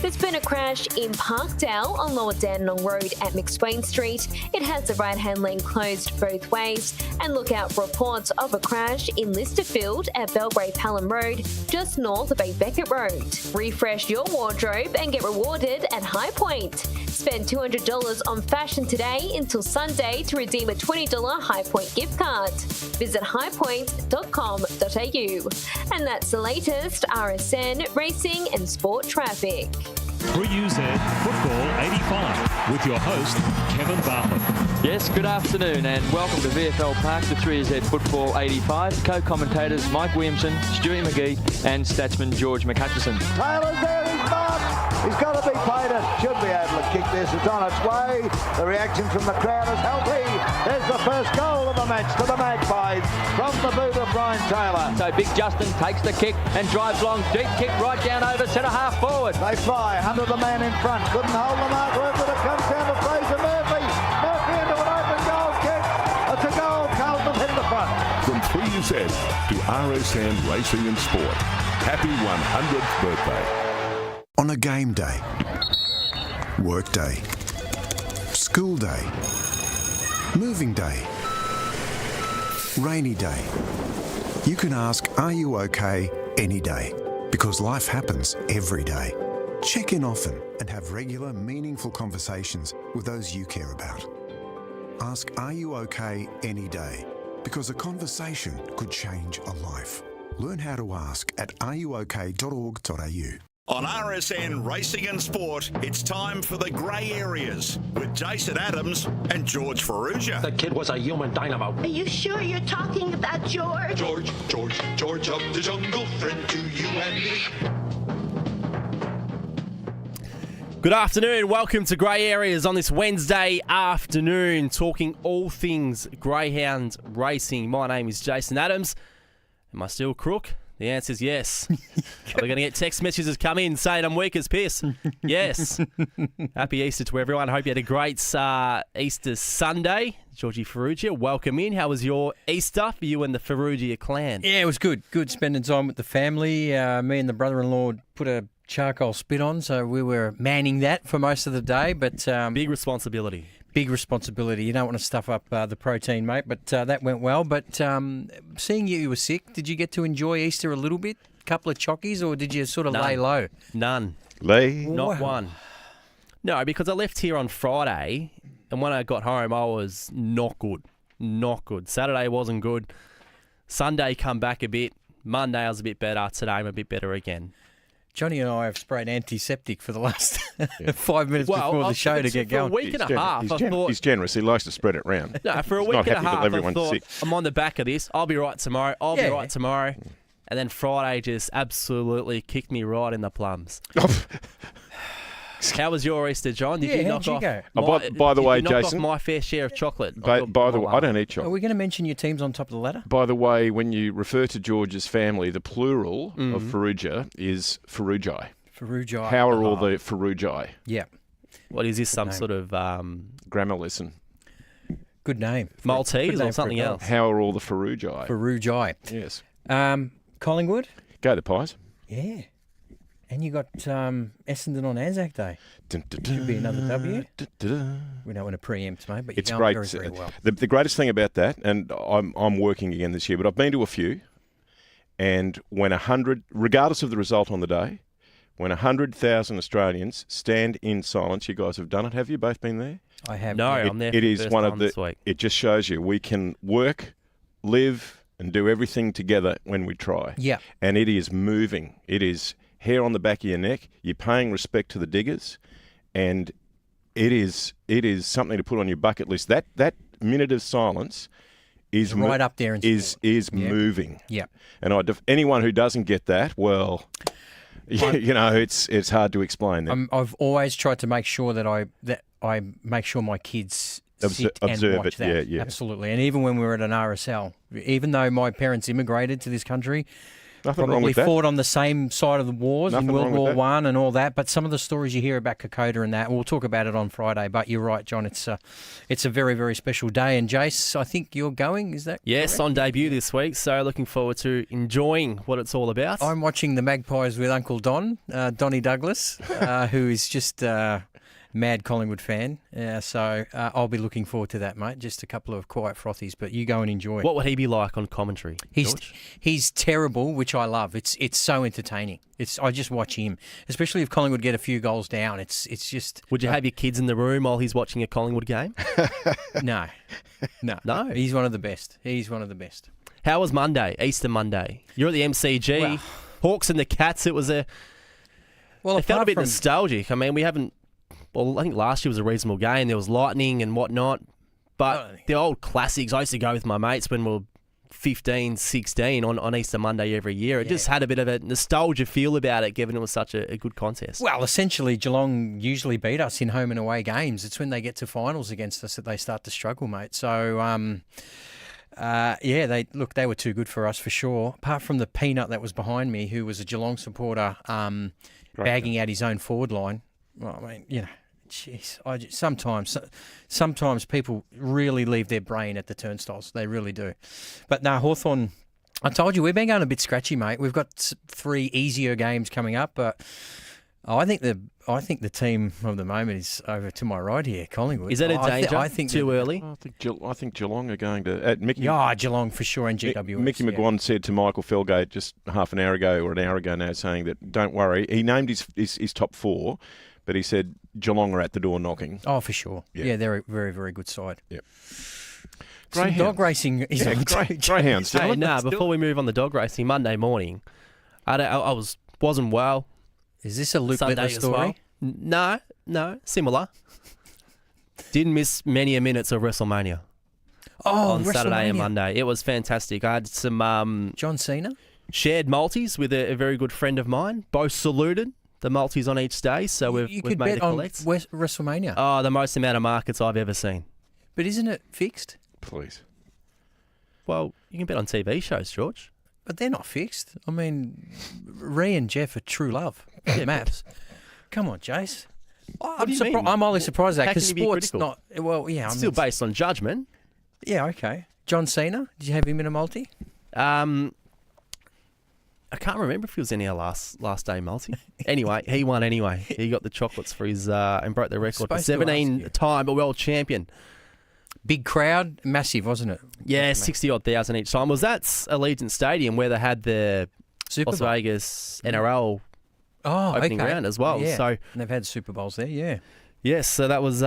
There's been a crash in Parkdale on Lower Dandenong Road at McSwain Street. It has the right-hand lane closed both ways. And look out for reports of a crash in Listerfield at Belgrave Hallam Road, just north of A Beckett Road. Refresh your wardrobe and get rewarded at High Point. Spend $200 on fashion today until Sunday to redeem a $20 High Point gift card. Visit highpoint.com.au. And that's the latest RSN racing and sport traffic. 3UZ Football 85 with your host, Kevin Bartlett. Yes, good afternoon and welcome to VFL Park, the 3UZ Football 85. Co-commentators Mike Williamson, Stewie McGee and Statsman George McHutchison. Taylor's there, he's marked. He's got to be painted. Should be able to kick this. It's on its way. The reaction from the crowd is healthy. There's the first goal of the match to the Magpies from the boot of Brian Taylor. So Big Justin takes the kick and drives long. Deep kick right down over centre half forward. They fly under the man in front. Couldn't hold the mark. Where it comes down to Fraser Murphy. Murphy into an open goal kick. It's a goal. Carlton hit the front. From 3UZ to RSN Racing and Sport. Happy 100th birthday. On a game day, work day, school day, moving day, rainy day, you can ask, are you okay any day? Because life happens every day. Check in often and have regular, meaningful conversations with those you care about. Ask, are you okay any day? Because a conversation could change a life. Learn how to ask at areyouok.org.au. On RSN Racing and Sport, it's time for the grey areas with Jason Adams and George Ferrugia. That kid was a human dynamo. Are you sure you're talking about George? George of the jungle, friend to you and me. Good afternoon. Welcome to Grey Areas on this Wednesday afternoon, talking all things greyhound racing. My name is Jason Adams. Am I still crook? The answer is yes. Are we going to get text messages come in saying I'm weak as piss? Yes. Happy Easter to everyone. Hope you had a great Easter Sunday. Georgie Ferrugia, welcome in. How was your Easter for you and the Ferrugia clan? Yeah, it was good. Good spending time with the family. Me and the brother-in-law put a charcoal spit on, so we were manning that for most of the day. But big responsibility. Big responsibility. You don't want to stuff up the protein, mate, but that went well. But seeing you were sick, did you get to enjoy Easter a little bit? A couple of chockies, or did you sort of lay low? None. Not one. No, because I left here on Friday, and when I got home, I was not good. Not good. Saturday wasn't good. Sunday come back a bit. Monday I was a bit better. Today I'm a bit better again. Johnny and I have sprayed antiseptic for the last 5 minutes before the show to get going. For a week and a half, I thought... He's generous. He likes to spread it round. No, for a week and a half, I thought, I'm on the back of this. I'll be right tomorrow. I'll be right tomorrow. And then Friday just absolutely kicked me right in the plums. How was your Easter, John? Did you knock off? By the way, knock Jason, off my fair share of chocolate? By the way, I don't eat chocolate. Are we going to mention your teams on top of the ladder? By the way, when you refer to George's family, the plural of Ferrugia is Ferrugi. Ferrugi. How are all the Ferrugi? Yeah. What is this? Some sort of grammar lesson? Good name. Maltese or something else? How are all the Ferrugi? Ferrugi. Yes. Collingwood. Go the Pies. Yeah. And you got Essendon on Anzac Day. Should be another W. We don't want to preempt, mate, but you're going very, very well. The greatest thing about that, and I'm working again this year, but I've been to a few, and when 100, regardless of the result on the day, when 100,000 Australians stand in silence, you guys have done it. Have you both been there? I have. No, I'm there. It is one of the. It just shows you we can work, live, and do everything together when we try. Yeah. And it is moving. It is hair on the back of your neck. You're paying respect to the diggers, and it is something to put on your bucket list. That minute of silence is right up there. Is moving. Yeah. And anyone who doesn't get that, well. You know, it's hard to explain. I've always tried to make sure that I make sure my kids sit and watch that. Yeah. Absolutely. And even when we were at an RSL, even though my parents immigrated to this country Nothing wrong probably with that. fought on the same side of the wars Nothing in World wrong with War that. One and all that. But some of the stories you hear about Kokoda and that, we'll talk about it on Friday. But you're right, John. It's a very, very special day. And Jace, I think you're going. Is that Yes, correct? on debut this week. So looking forward to enjoying what it's all about. I'm watching the Magpies with Uncle Don, Donnie Douglas, who is just mad Collingwood fan. So I'll be looking forward to that, mate. Just a couple of quiet frothies, but you go and enjoy. What would he be like on commentary, George? He's terrible, which I love. It's so entertaining. I just watch him, especially if Collingwood get a few goals down. It's just. Would you have your kids in the room while he's watching a Collingwood game? No. No? He's one of the best. How was Monday, Easter Monday? You're at the MCG. Well- Hawks and the Cats. It was it felt a apart bit from- nostalgic. I mean, we haven't. Well, I think last year was a reasonable game. There was lightning and whatnot. But the old classics, I used to go with my mates when we were 15, 16 on Easter Monday every year. It just had a bit of a nostalgia feel about it, given it was such a good contest. Well, essentially, Geelong usually beat us in home and away games. It's when they get to finals against us that they start to struggle, mate. So, they were too good for us for sure. Apart from the peanut that was behind me, who was a Geelong supporter, bagging out his own forward line. Well, I mean, jeez, sometimes people really leave their brain at the turnstiles. They really do. But no, Hawthorn. I told you we've been going a bit scratchy, mate. We've got 3 easier games coming up, but I think the team of the moment is over to my right here, Collingwood. Is that a danger? I think too early? I think Geelong are going to... Mickey, Geelong for sure, and GWS. Mickey McGuan said to Michael Felgate just half an hour ago or an hour ago now, saying that don't worry. He named his top 4, but he said Geelong are at the door knocking. Oh, for sure. Yeah, they're a very, very good side. Yep. Some dog racing is on too. Greyhounds. Hey, before we move on the dog racing, Monday morning, I wasn't well. Is this a Luke Sunday Littler as story? well. No, similar. Didn't miss many a minutes of WrestleMania. On Saturday and Monday. It was fantastic. I had some John Cena shared multis with a very good friend of mine. Both saluted the multis on each day, so we've could made bet the on collects. WrestleMania. Oh, the most amount of markets I've ever seen. But isn't it fixed? Please. Well, you can bet on TV shows, George. But they're not fixed. I mean, Rhea and Jeff are true love. Maps. Come on, Jace. What do you mean? I'm only surprised at that How because can you be sport's critical? not. Well, yeah, It's still based on judgment. Yeah, okay. John Cena. Did you have him in a multi? I can't remember if he was in our last day multi. Anyway, he won anyway. He got the chocolates for his and broke the record for 17-time world champion. Big crowd, massive, wasn't it? Yeah, 60-odd thousand each time. Was that Allegiant Stadium where they had the Super Las Bowl. Vegas NRL okay. opening round as well? Yeah. So and they've had Super Bowls there, yeah. yes, so that was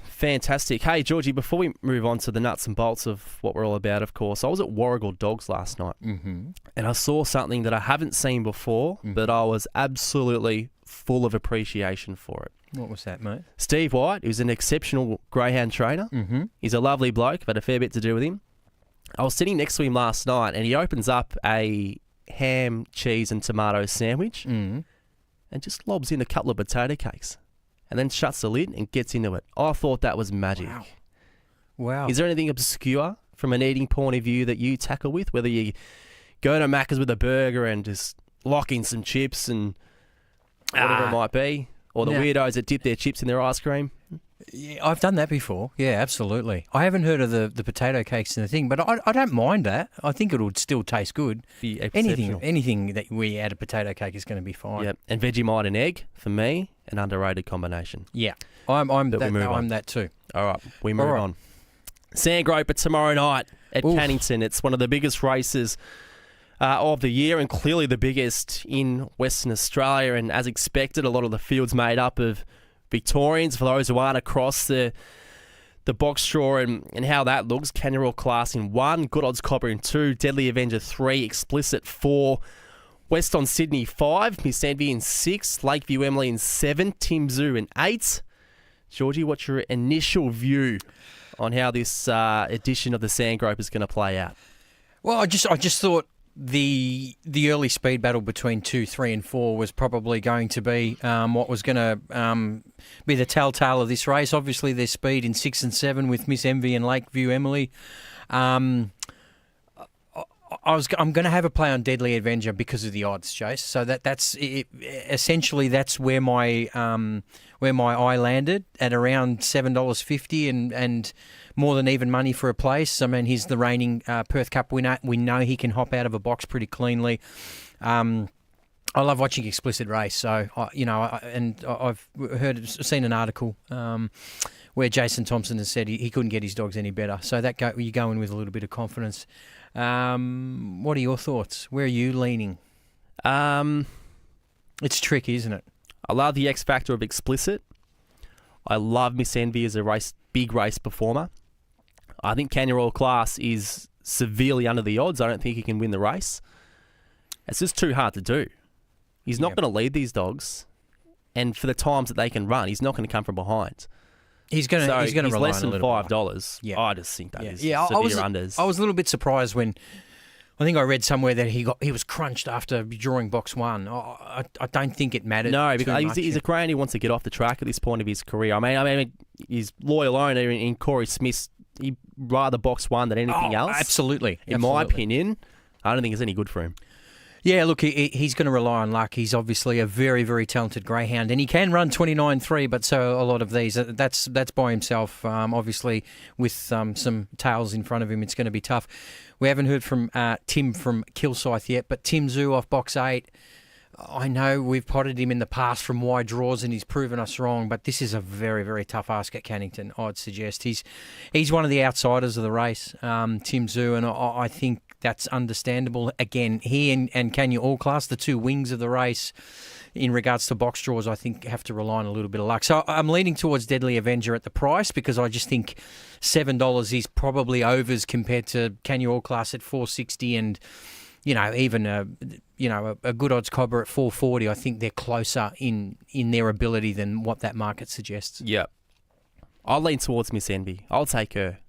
fantastic. Hey, Georgie, before we move on to the nuts and bolts of what we're all about, of course, I was at Warragul Dogs last night, and I saw something that I haven't seen before, but I was absolutely full of appreciation for it. What was that, mate? Steve White, who's an exceptional greyhound trainer. Mm-hmm. He's a lovely bloke. I've had a fair bit to do with him. I was sitting next to him last night, and he opens up a ham, cheese, and tomato sandwich and just lobs in a couple of potato cakes and then shuts the lid and gets into it. I thought that was magic. Wow. Is there anything obscure from an eating point of view that you tackle with, whether you go to Macca's with a burger and just lock in some chips and whatever it might be, or the weirdos that dip their chips in their ice cream? Yeah, I've done that before. Yeah, absolutely. I haven't heard of the potato cakes and the thing, but I don't mind that. I think it would still taste good. Be exceptional. Anything that we add a potato cake is going to be fine. Yep. And Vegemite and egg, for me, an underrated combination. Yeah, I'm That we move on. that too. All right, we move on. Sandgroper tomorrow night at Cannington. It's one of the biggest races of the year and clearly the biggest in Western Australia. And as expected, a lot of the field's made up of Victorians. For those who aren't across the box draw and how that looks, Kangaroo Class in 1, Good Odds Copper in 2, Deadly Avenger 3, Explicit 4, West on Sydney 5, Miss Envy in 6, Lakeview Emily in 7, Tim Zoo in 8. Georgie, what's your initial view on how this edition of the Sandgroper is going to play out? Well, I just thought the early speed battle between 2, 3 and 4 was probably going to be what was going to be the telltale of this race. Obviously, there's speed in 6 and 7 with Miss Envy and Lakeview Emily. I I'm going to have a play on Deadly Avenger because of the odds, Jace. So that's it, essentially that's where my eye landed at around $7.50 and more than even money for a place. I mean, he's the reigning Perth Cup winner. We know he can hop out of a box pretty cleanly. I love watching Explicit Race. So I've seen an article where Jason Thompson has said he couldn't get his dogs any better. So you go in with a little bit of confidence. What are your thoughts? Where are you leaning? It's tricky, isn't it? I love the X factor of Explicit. I love Miss Envy as a big race performer. I think Kenya Royal Class is severely under the odds. I don't think he can win the race. It's just too hard to do. He's not going to lead these dogs, and for the times that they can run, he's not going to come from behind. He's going to rely less on than $5. Yeah. I just think that is severe unders. I was a little bit surprised when I think I read somewhere that he was crunched after drawing box one. I don't think it mattered. No, because he's a greyhound who wants to get off the track at this point of his career. I mean, his loyal owner in Corey Smith, he'd rather box one than anything else. Absolutely. In my opinion, I don't think it's any good for him. Yeah, look, he's going to rely on luck. He's obviously a very, very talented greyhound, and he can run 29.3, but so a lot of these, that's by himself. Obviously, with some tails in front of him, it's going to be tough. We haven't heard from Tim from Kilsyth yet, but Tim Zoo off box 8, I know we've potted him in the past from wide draws, and he's proven us wrong, but this is a very, very tough ask at Cannington, I'd suggest. He's one of the outsiders of the race, Tim Zoo, and I think that's understandable. Again, he and Kenya All Class, the two wings of the race, in regards to box draws, I think have to rely on a little bit of luck. So I'm leaning towards Deadly Avenger at the price because I just think $7 is probably overs compared to Kenya All Class at $4.60 and even a good odds Cobra at $4.40. I think they're closer in their ability than what that market suggests. Yeah, I'll lean towards Miss Envy. I'll take her.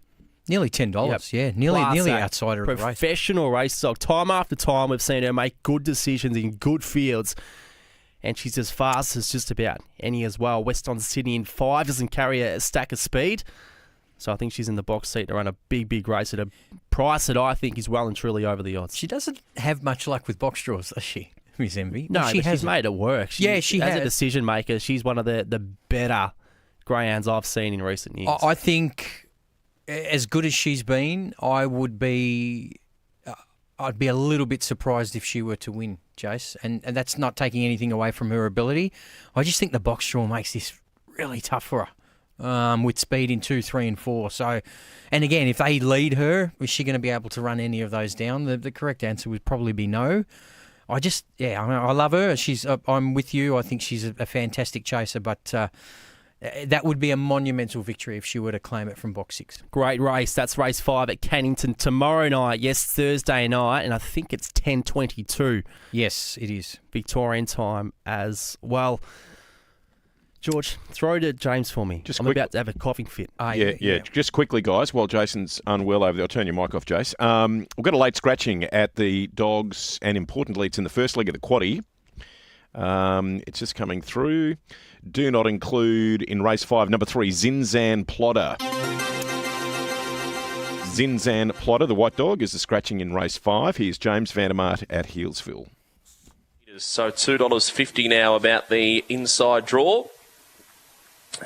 Nearly $10, yeah. Nearly outsider of the race. Professional race dog. Time after time, we've seen her make good decisions in good fields. And she's as fast as just about any as well. Weston Sydney in 5 doesn't carry a stack of speed. So I think she's in the box seat to run a big, big race at a price that I think is well and truly over the odds. She doesn't have much luck with box draws, does she, Miss Envy? No, but she's made it work. She has. As a decision maker, she's one of the better greyhounds I've seen in recent years. I think as good as she's been, I'd be a little bit surprised if she were to win, Jace. And that's not taking anything away from her ability. I just think the box draw makes this really tough for her with speed in 2, 3 and 4. So, and again, if they lead her, is she going to be able to run any of those down? The correct answer would probably be no. I love her. I'm with you. I think she's a fantastic chaser, but that would be a monumental victory if she were to claim it from box 6. Great race. That's race 5 at Cannington tomorrow night. Yes, Thursday night, and I think it's 10:22. Yes, it is. Victorian time as well. George, throw to James for me. I'm about to have a coughing fit. Yeah. Just quickly, guys, while Jason's unwell over there, I'll turn your mic off, Jace. We've got a late scratching at the Dogs, and importantly, it's in the first leg of the quaddie. It's just coming through. Do not include in race 5, number 3, Zinzan Plodder. Zinzan Plodder, the white dog, is the scratching in race 5. Here's James Vandermart at Healesville. So $2.50 now about the inside draw.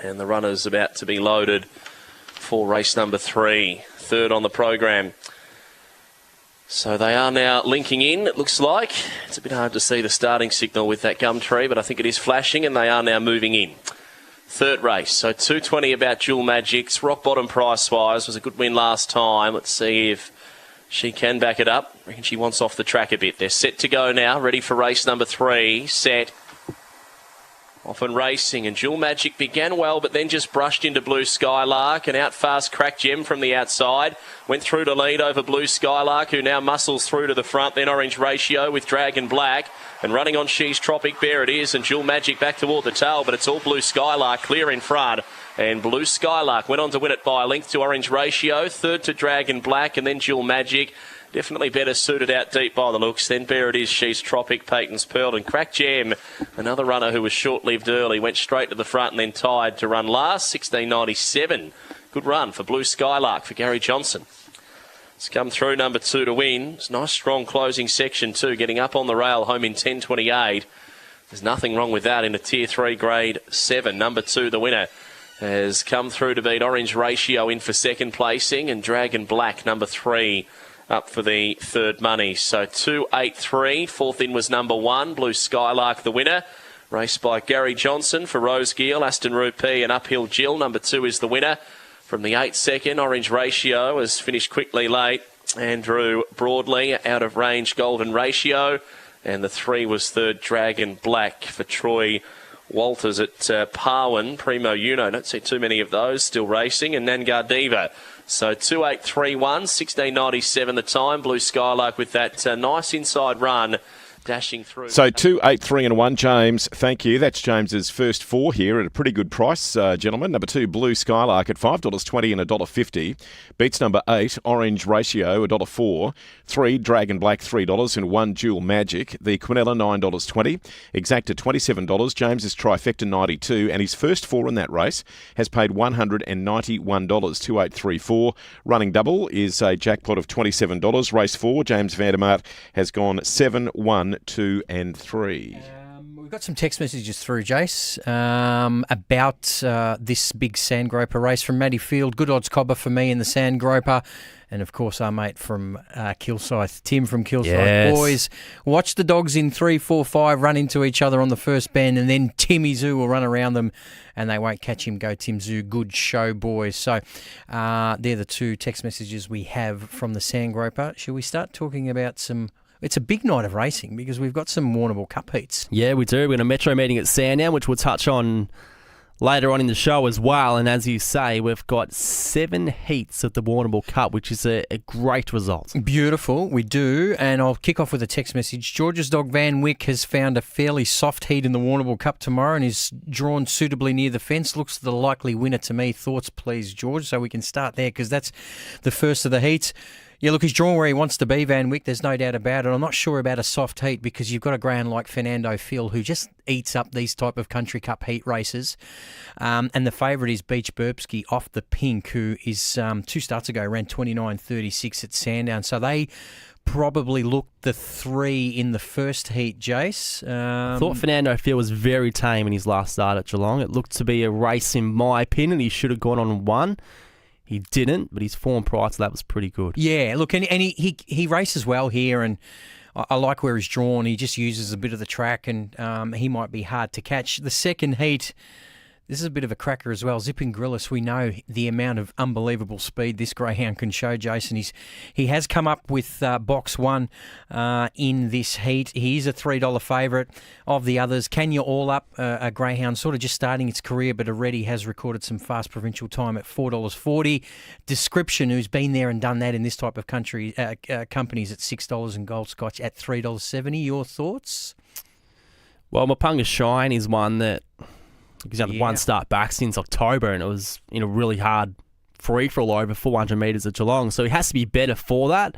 And the runner's about to be loaded for race number 3, third on the program. So they are now linking in, it looks like. It's a bit hard to see the starting signal with that gum tree, but I think it is flashing, and they are now moving in. Third race, so $2.20 about Jewel Magic's. Rock bottom price-wise, was a good win last time. Let's see if she can back it up. I reckon she wants off the track a bit. They're set to go now, ready for race number 3. Set. Off and racing, and Jewel Magic began well, but then just brushed into Blue Skylark, and out fast Crack Gem from the outside. Went through to lead over Blue Skylark, who now muscles through to the front. Then Orange Ratio with Dragon Black, and running on She's Tropic Bear it is, and Jewel Magic back toward the tail, but it's all Blue Skylark clear in front. And Blue Skylark went on to win it by a length to Orange Ratio, third to Dragon Black, and then Jewel Magic. Definitely better suited out deep by the looks. Then Bear It Is, She's Tropic, Peyton's Pearl, and Crack Jam, another runner who was short-lived early, went straight to the front and then tied to run last, 16.97. Good run for Blue Skylark for Gary Johnson. It's come through number 2 to win. It's a nice strong closing section too, getting up on the rail, home in 10.28. There's nothing wrong with that in a Tier 3 Grade 7. Number 2, the winner, has come through to beat Orange Ratio in for second placing, and Dragon Black, number 3, up for the third money. So 2-8-3. Fourth in was number 1, Blue Skylark, the winner. Raced by Gary Johnson for Rosegiel, Aston Rupee and Uphill Jill. Number 2 is the winner. From the 8 second, Orange Ratio has finished quickly late. Andrew Broadley, out of range, Golden Ratio. And the 3 was third, Dragon Black for Troy Walters at Parwin. Primo Uno, don't see too many of those still racing. And Nangar Diva. So 2-8-3-1, 16.97 the time. Blue Skylark with that nice inside run. Dashing through. So 2-8-3-1, James. Thank you. That's James's first 4 here at a pretty good price, gentlemen. Number 2, Blue Skylark at $5.20 and $1.50. Beats number 8, Orange Ratio, $1.04. 3, Dragon Black, $3 and 1, Jewel Magic. The Quinella, $9.20. Exacta, $27. James's Trifecta, $92. And his first 4 in that race has paid $191, 2-8-3-4. Running double is a jackpot of $27. Race 4, James Vandermaat has gone 7-1. 2 and 3. We've got some text messages through, Jace, about this big Sandgroper race from Matty Field. Good odds cobber for me in the Sandgroper. And, of course, our mate from Kilsyth, Tim from Kilsyth. Yes. Boys, watch the dogs in 3, 4, 5 run into each other on the first bend, and then Timmy Zoo will run around them and they won't catch him. Go Tim Zoo. Good show, boys. So they're the 2 text messages we have from the Sandgroper. Shall we start talking about some... It's a big night of racing because we've got some Warrnambool Cup heats. Yeah, we do. We've got a Metro meeting at Sandown, which we'll touch on later on in the show as well. And as you say, we've got 7 heats of the Warrnambool Cup, which is a great result. Beautiful, we do. And I'll kick off with a text message. George's dog Van Wyck has found a fairly soft heat in the Warrnambool Cup tomorrow and is drawn suitably near the fence. Looks the likely winner to me. Thoughts, please, George? So we can start there because that's the first of the heats. Yeah, look, he's drawn where he wants to be, Van Wyck. There's no doubt about it. I'm not sure about a soft heat because you've got a greyhound like Fernando Phil who just eats up these type of Country Cup heat races. And the favourite is Beach Burbsky off the pink, who is 2 starts ago ran 29.36 at Sandown. So they probably looked the 3 in the first heat, Jace. I thought Fernando Phil was very tame in his last start at Geelong. It looked to be a race, in my opinion. He should have gone on and won. He didn't, but his form prior to that was pretty good. Yeah, look, and he races well here, and I like where he's drawn. He just uses a bit of the track, and he might be hard to catch. The second heat, this is a bit of a cracker as well. Zipping Grillis, we know the amount of unbelievable speed this greyhound can show, Jason. He has come up with box 1 in this heat. He is a $3 favourite of the others. Can You All Up, a greyhound sort of just starting its career, but already has recorded some fast provincial time at $4.40. Description, who's been there and done that in this type of country companies, at $6, and Gold Scotch at $3.70. Your thoughts? Well, Mapunga Shine is one that... He's had one start back since October, and it was in a really hard free-for-all over 400 metres at Geelong. So he has to be better for that.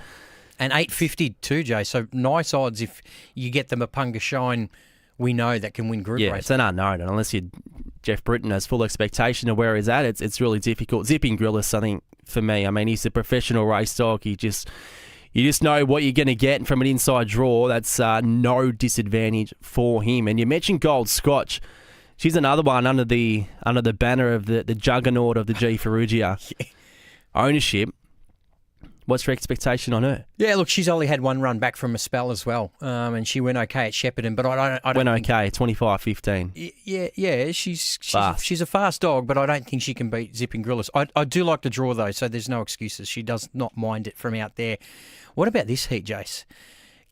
And 8.50 too, Jay. So nice odds if you get the Mapunga Shine, we know that can win group race. Yeah, it's an unknown. And unless Jeff Britton has full expectation of where he's at, it's really difficult. Zipping Grillis, I think, for me, I mean, he's a professional race dog. You just know what you're going to get from an inside draw. That's no disadvantage for him. And you mentioned Gold Scotch. She's another one under the banner of the juggernaut of the G Ferrugia ownership. What's your expectation on her? Yeah, look, she's only had 1 run back from a spell as well, and she went okay at Shepparton, but I don't went okay, 25-15. Yeah, she's a fast dog, but I don't think she can beat Zipping Grillis. I do like the draw though, so there's no excuses. She does not mind it from out there. What about this heat, Jace?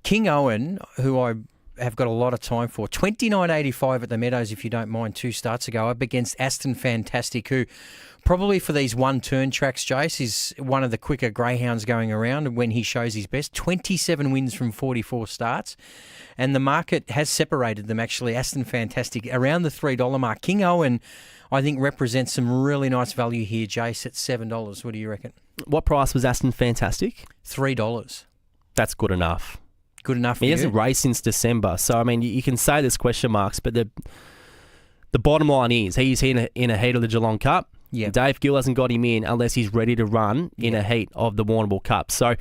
King Owen, who I have got a lot of time for, 29.85 at the Meadows, if you don't mind, 2 starts ago, up against Aston Fantastic, who probably for these one-turn tracks, Jace, is one of the quicker greyhounds going around when he shows his best. 27 wins from 44 starts, and the market has separated them, actually. Aston Fantastic around the $3 mark. King Owen, I think, represents some really nice value here, Jace, at $7. What do you reckon? What price was Aston Fantastic? $3. That's good enough. Good enough for He you? hasn't raced since December. So, I mean, you can say there's question marks, but the bottom line is he's in a heat of the Geelong Cup. Yeah. Dave Gill hasn't got him in unless he's ready to run in a heat of the Warrnambool Cup. So,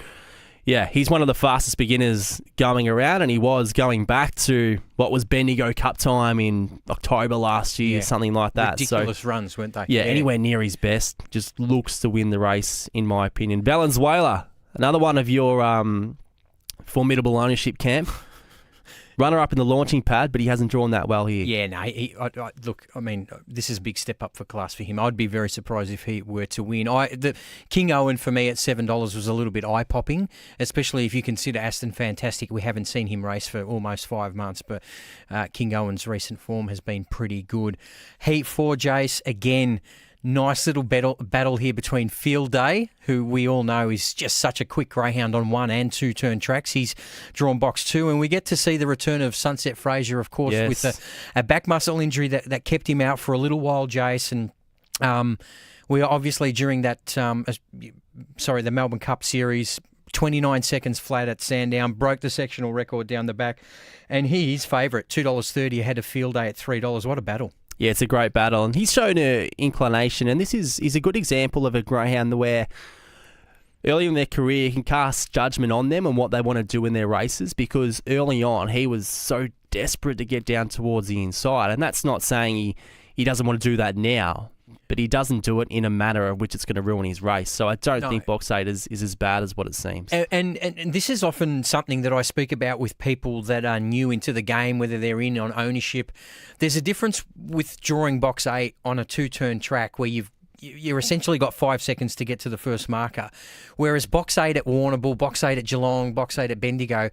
yeah, he's one of the fastest beginners going around, and he was going back to what was Bendigo Cup time in October last year, something like that. Ridiculous runs, weren't they? Yeah, anywhere near his best. Just looks to win the race, in my opinion. Valenzuela, another one of your formidable ownership camp. Runner up in the launching pad, but he hasn't drawn that well here. Yeah, no. Look, I mean, this is a big step up for class for him. I'd be very surprised if he were to win. The King Owen for me at $7 was a little bit eye popping, especially if you consider Aston Fantastic. We haven't seen him race for almost 5 months, but King Owen's recent form has been pretty good. Heat 4, Jace, again. Nice little battle here between Field Day, who we all know is just such a quick greyhound on 1 and 2 turn tracks. He's drawn box 2, and we get to see the return of Sunset Fraser, of course, with a back muscle injury that kept him out for a little while, Jace. And we obviously during that, the Melbourne Cup Series, 29 seconds flat at Sandown, broke the sectional record down the back, and he's favourite, $2.30 ahead of Field Day at $3. What a battle. Yeah, it's a great battle, and he's shown an inclination, and this is a good example of a greyhound where early in their career you can cast judgment on them and what they want to do in their races, because early on he was so desperate to get down towards the inside, and that's not saying he doesn't want to do that now, but he doesn't do it in a manner of which it's going to ruin his race. So I don't think box 8 is as bad as what it seems. And this is often something that I speak about with people that are new into the game, whether they're in on ownership. There's a difference with drawing box 8 on a 2-turn track where you're essentially got 5 seconds to get to the first marker, whereas box 8 at Warrnambool, box 8 at Geelong, box 8 at Bendigo,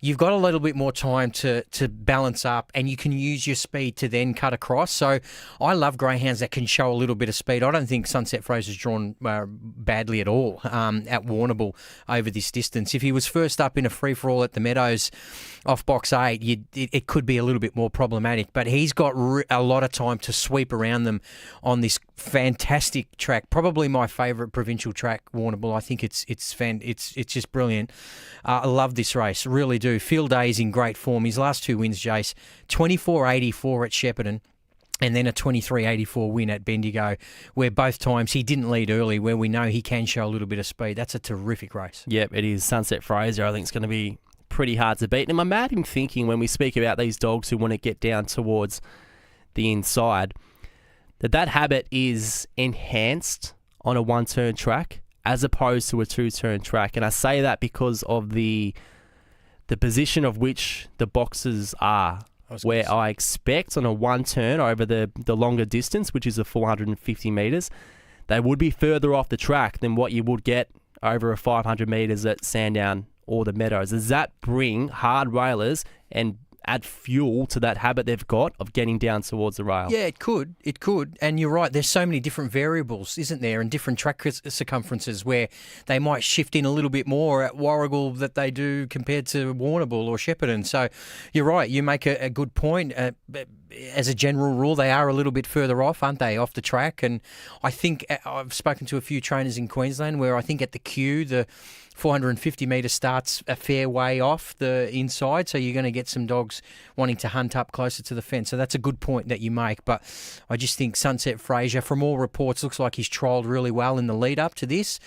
you've got a little bit more time to balance up, and you can use your speed to then cut across. So I love greyhounds that can show a little bit of speed. I don't think Sunset Fraser's drawn badly at all at Warrnambool over this distance. If he was first up in a free-for-all at the Meadows off box 8, it could be a little bit more problematic. But he's got a lot of time to sweep around them on this fantastic track. Probably my favourite provincial track, Warrnambool. I think it's just brilliant. I love this race, really do. Field Day is in great form. His last 2 wins, Jace, 24.84 at Shepparton, and then a 23.84 win at Bendigo, where both times he didn't lead early, where we know he can show a little bit of speed. That's a terrific race. Yep, it is. Sunset Fraser, I think, is going to be pretty hard to beat. And I'm mad in thinking when we speak about these dogs who want to get down towards the inside, that habit is enhanced on a 1-turn track as opposed to a 2-turn track. And I say that because of the position of which the boxes are, where I expect on a 1-turn over the longer distance, which is the 450 metres, they would be further off the track than what you would get over a 500 metres at Sandown or the Meadows. Does that bring hard railers and add fuel to that habit they've got of getting down towards the rail? Yeah, it could. It could. And you're right, there's so many different variables, isn't there, and different track circumferences where they might shift in a little bit more at Warragul that they do compared to Warrnambool or Shepparton. So you're right, you make a good point. As a general rule, they are a little bit further off, aren't they, off the track? And I think I've spoken to a few trainers in Queensland where I think at the queue, the 450 metre starts a fair way off the inside, so you're going to get some dogs wanting to hunt up closer to the fence. So that's a good point that you make. But I just think Sunset Fraser, from all reports, looks like he's trialled really well in the lead up to this.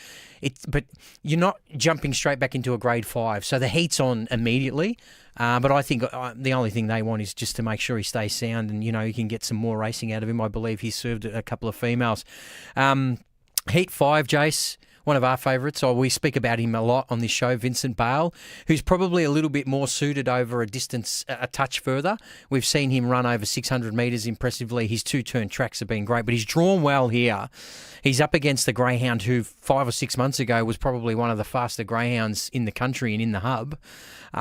But you're not jumping straight back into a grade 5, so the heat's on immediately. But I think the only thing they want is just to make sure he stays sound and, you can get some more racing out of him. I believe he's served a couple of females. Heat 5, Jace, one of our favourites. We speak about him a lot on this show, Vincent Bale, who's probably a little bit more suited over a distance a touch further. We've seen him run over 600 metres impressively. His 2-turn tracks have been great, but he's drawn well here. He's up against the greyhound who 5 or 6 months ago was probably one of the faster greyhounds in the country and in the hub,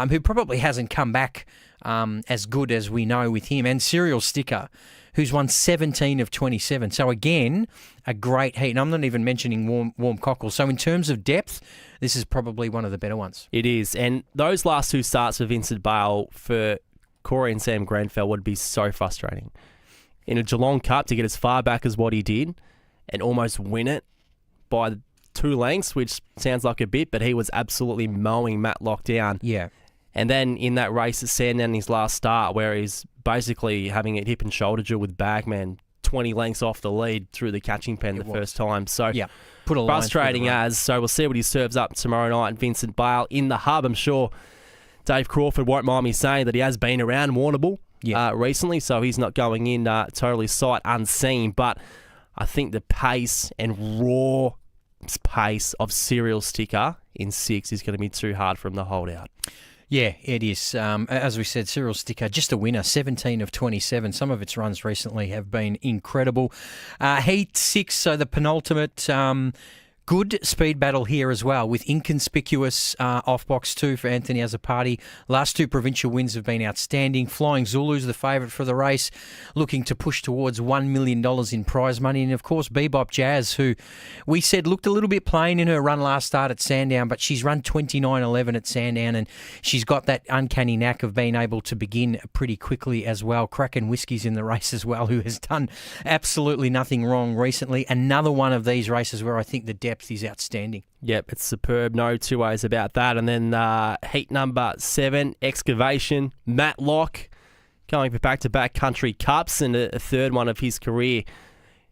who probably hasn't come back as good as we know with him, and Serial Sticker, who's won 17 of 27. So again, a great heat. And I'm not even mentioning Warm Cockle. So in terms of depth, this is probably one of the better ones. It is. And those last 2 starts for Vincent Bale for Corey and Sam Grenfell would be so frustrating. In a Geelong Cup, to get as far back as what he did and almost win it by 2 lengths, which sounds like a bit, but he was absolutely mowing Matlock down. Yeah. And then in that race at Sandown, his last start, where he's basically having a hip and shoulder duel with Bagman 20 lengths off the lead through the catching pen the first time. So put a line frustrating as. So we'll see what he serves up tomorrow night. Vincent Bale in the hub. I'm sure Dave Crawford won't mind me saying that he has been around Warrnambool recently, so he's not going in totally sight unseen. But I think the pace and raw pace of Serial Sticker in 6 is going to be too hard for him to hold out. Yeah, it is. As we said, Serial Sticker, just a winner, 17 of 27. Some of its runs recently have been incredible. Heat 6, so the penultimate. Good speed battle here as well, with inconspicuous off box 2 for Anthony Azzopardi. Last 2 provincial wins have been outstanding. Flying Zulu's the favourite for the race, looking to push towards $1 million in prize money. And of course, Bebop Jazz, who we said looked a little bit plain in her run last start at Sandown, but she's run 29.11 at Sandown, and she's got that uncanny knack of being able to begin pretty quickly as well. Kraken Whiskey's in the race as well, who has done absolutely nothing wrong recently. Another one of these races where I think the depth is outstanding. Yep, it's superb. No two ways about that. And then heat number 7, Excavation. Matt Locke going for back-to-back country cups and a third one of his career.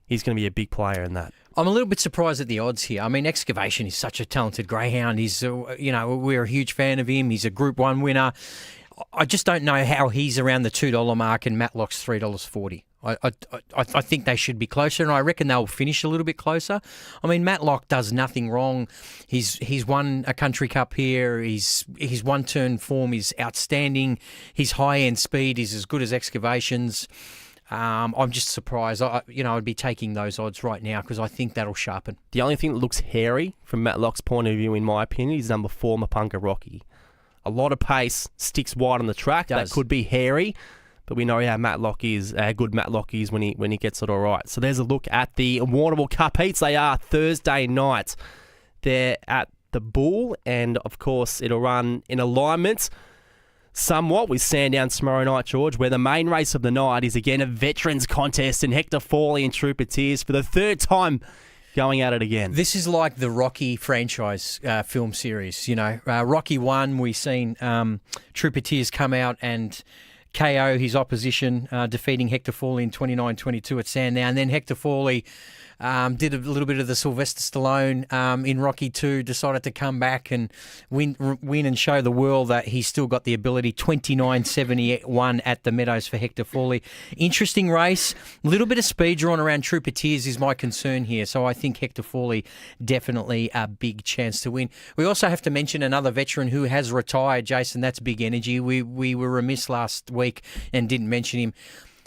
He's going to be a big player in that. I'm a little bit surprised at the odds here. I mean, Excavation is such a talented greyhound. He's, we're a huge fan of him. He's a Group 1 winner. I just don't know how he's around the $2 mark and Matt Locke's $3.40. I think they should be closer, and I reckon they'll finish a little bit closer. I mean, Matt Locke does nothing wrong. He's won a country cup here. His one-turn form is outstanding. His high-end speed is as good as Excavation's. I'm just surprised. I'd be taking those odds right now because I think that'll sharpen. The only thing that looks hairy from Matt Locke's point of view, in my opinion, is number 4, Mapunga Rocky. A lot of pace, sticks wide on the track. That could be hairy. But we know how Matt Locke is, how good Matt Locke is when he gets it all right. So there's a look at the Warrnambool Cup heats. They are Thursday night. They're at the Bull, and of course it'll run in alignment somewhat with Sandown tomorrow night, George, where the main race of the night is again a veterans contest, and Hector Fawley and Trooper Tears for the third time going at it again. This is like the Rocky franchise film series. Rocky 1, we've seen Trooper Tears come out and KO his opposition, defeating Hector Fawley in 29-22 at Sandown. Then Hector Fawley did a little bit of the Sylvester Stallone in Rocky 2, decided to come back and win and show the world that he's still got the ability. 29.71 at the Meadows for Hector Fawley. Interesting race. A little bit of speed drawn around Trooper Tears is my concern here. So I think Hector Fawley definitely a big chance to win. We also have to mention another veteran who has retired, Jason. That's Big Energy. We were remiss last week and didn't mention him.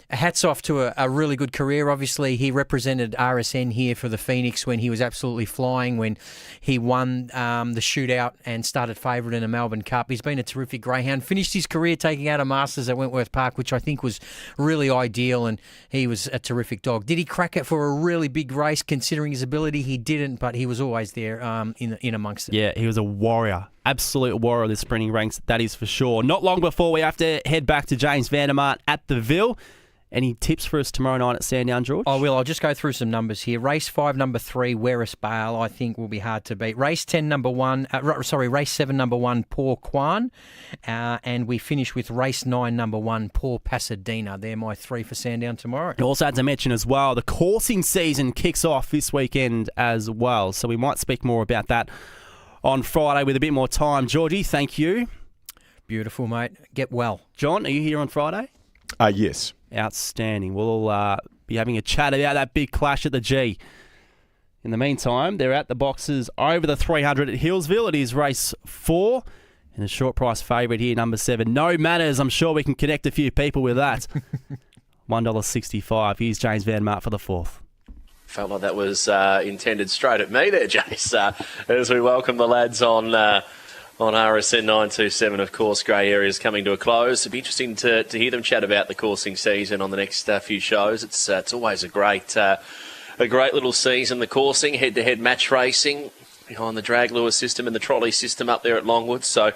Hats off to a really good career. Obviously, he represented RSN here for the Phoenix when he was absolutely flying, when he won the shootout and started favourite in a Melbourne Cup. He's been a terrific greyhound. Finished his career taking out a Masters at Wentworth Park, which I think was really ideal, and he was a terrific dog. Did he crack it for a really big race, considering his ability? He didn't, but he was always there in amongst it. Yeah, he was a warrior. Absolute warrior of the sprinting ranks, that is for sure. Not long before we have to head back to James Vandermart at the Ville. Any tips for us tomorrow night at Sandown, George? I will. I'll just go through some numbers here. Race 5, number 3, Werris Bale, I think will be hard to beat. Race 10, number 1, race 7, number 1, Poor Kwan. And we finish with race 9, number 1, Poor Pasadena. They're my 3 for Sandown tomorrow. You also had to mention as well, the coursing season kicks off this weekend as well. So we might speak more about that on Friday with a bit more time. Georgie, thank you. Beautiful, mate. Get well. John, are you here on Friday? Yes. Outstanding. We'll be having a chat about that big clash at the G. In the meantime, they're at the boxes over the 300 at Hillsville. It is race 4 and a short price favourite here, number 7. No Manners. I'm sure we can connect a few people with that. $1.65. Here's James Vandermart for the 4th. Felt like that was intended straight at me there, Jace, as we welcome the lads on RSN 927. Of course, Grey Area's coming to a close. It'd be interesting to hear them chat about the coursing season on the next few shows. It's always a great little season, the coursing, head-to-head match racing behind the drag lure system and the trolley system up there at Longwood. So